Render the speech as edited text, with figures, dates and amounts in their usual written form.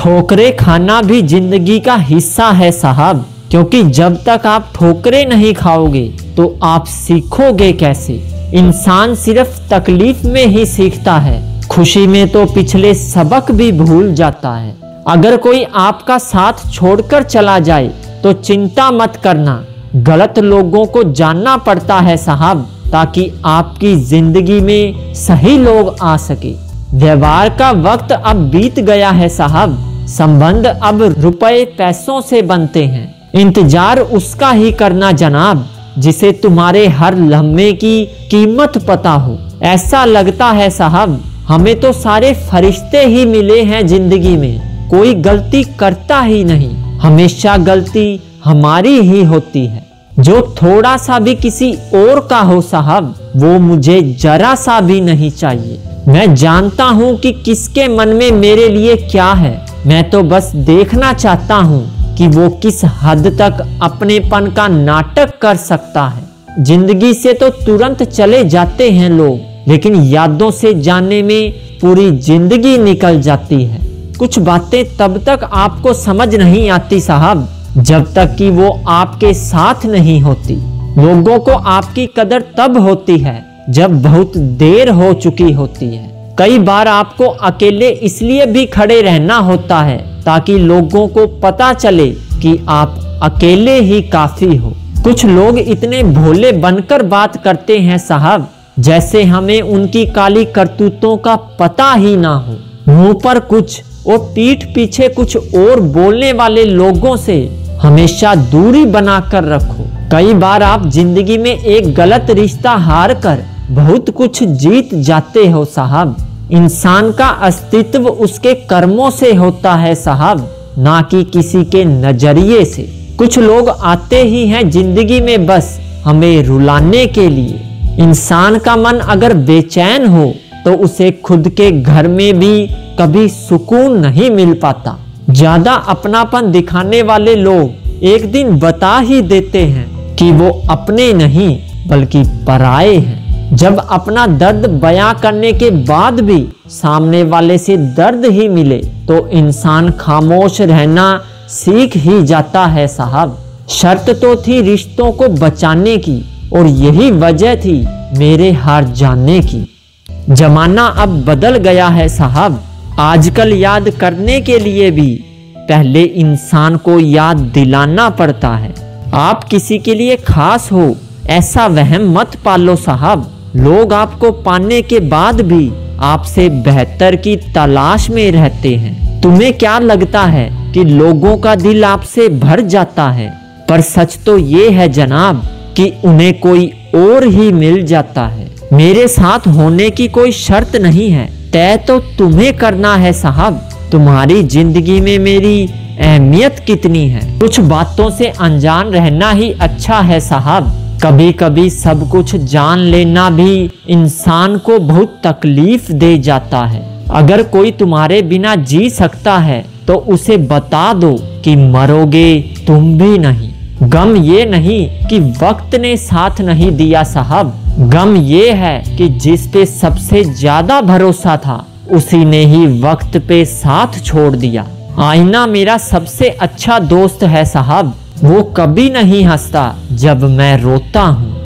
ठोकरे खाना भी जिंदगी का हिस्सा है साहब, क्योंकि जब तक आप ठोकरे नहीं खाओगे तो आप सीखोगे कैसे। इंसान सिर्फ तकलीफ में ही सीखता है, खुशी में तो पिछले सबक भी भूल जाता है। अगर कोई आपका साथ छोड़कर चला जाए तो चिंता मत करना, गलत लोगों को जानना पड़ता है साहब, ताकि आपकी जिंदगी में सही लोग आ सके। व्यवहार का वक्त अब बीत गया है साहब, संबंध अब रुपए पैसों से बनते हैं। इंतजार उसका ही करना जनाब जिसे तुम्हारे हर लम्हे की कीमत पता हो। ऐसा लगता है साहब हमें तो सारे फरिश्ते ही मिले हैं जिंदगी में, कोई गलती करता ही नहीं, हमेशा गलती हमारी ही होती है। जो थोड़ा सा भी किसी और का हो साहब, वो मुझे जरा सा भी नहीं चाहिए। मैं जानता हूँ कि किसके मन में मेरे लिए क्या है, मैं तो बस देखना चाहता हूँ कि वो किस हद तक अपनेपन का नाटक कर सकता है। जिंदगी से तो तुरंत चले जाते हैं लोग, लेकिन यादों से जानने में पूरी जिंदगी निकल जाती है। कुछ बातें तब तक आपको समझ नहीं आती साहब, जब तक कि वो आपके साथ नहीं होती। लोगों को आपकी कदर तब होती है जब बहुत देर हो चुकी होती है। कई बार आपको अकेले इसलिए भी खड़े रहना होता है ताकि लोगों को पता चले कि आप अकेले ही काफी हो। कुछ लोग इतने भोले बनकर बात करते हैं साहब, जैसे हमें उनकी काली करतूतों का पता ही ना हो। मुंह पर कुछ और पीठ पीछे कुछ और बोलने वाले लोगों से हमेशा दूरी बनाकर रखो। कई बार आप जिंदगी में एक गलत रिश्ता हार कर बहुत कुछ जीत जाते हो साहब। इंसान का अस्तित्व उसके कर्मों से होता है साहब, ना कि किसी के नजरिए से। कुछ लोग आते ही हैं जिंदगी में बस हमें रुलाने के लिए। इंसान का मन अगर बेचैन हो तो उसे खुद के घर में भी कभी सुकून नहीं मिल पाता। ज्यादा अपनापन दिखाने वाले लोग एक दिन बता ही देते हैं कि वो अपने नहीं बल्कि पराए हैं। जब अपना दर्द बयां करने के बाद भी सामने वाले से दर्द ही मिले तो इंसान खामोश रहना सीख ही जाता है साहब। शर्त तो थी रिश्तों को बचाने की और यही वजह थी मेरे हार जाने की। जमाना अब बदल गया है साहब, आजकल याद करने के लिए भी पहले इंसान को याद दिलाना पड़ता है। आप किसी के लिए खास हो ऐसा वहम मत पालो साहब। लोग आपको पाने के बाद भी आपसे बेहतर की तलाश में रहते हैं। तुम्हें क्या लगता है कि लोगों का दिल आपसे भर जाता है, पर सच तो ये है जनाब कि उन्हें कोई और ही मिल जाता है। मेरे साथ होने की कोई शर्त नहीं है, तय तो तुम्हें करना है साहब। तुम्हारी जिंदगी में मेरी अहमियत कितनी है, कुछ बातों से अनजान रहना ही अच्छा है साहब। कभी कभी सब कुछ जान लेना भी इंसान को बहुत तकलीफ दे जाता है। अगर कोई तुम्हारे बिना जी सकता है तो उसे बता दो कि मरोगे तुम भी नहीं। गम ये नहीं कि वक्त ने साथ नहीं दिया साहब, गम ये है कि जिस पे सबसे ज्यादा भरोसा था उसी ने ही वक्त पे साथ छोड़ दिया। आईना मेरा सबसे अच्छा दोस्त है साहब, वो कभी नहीं हंसता जब मैं रोता हूँ।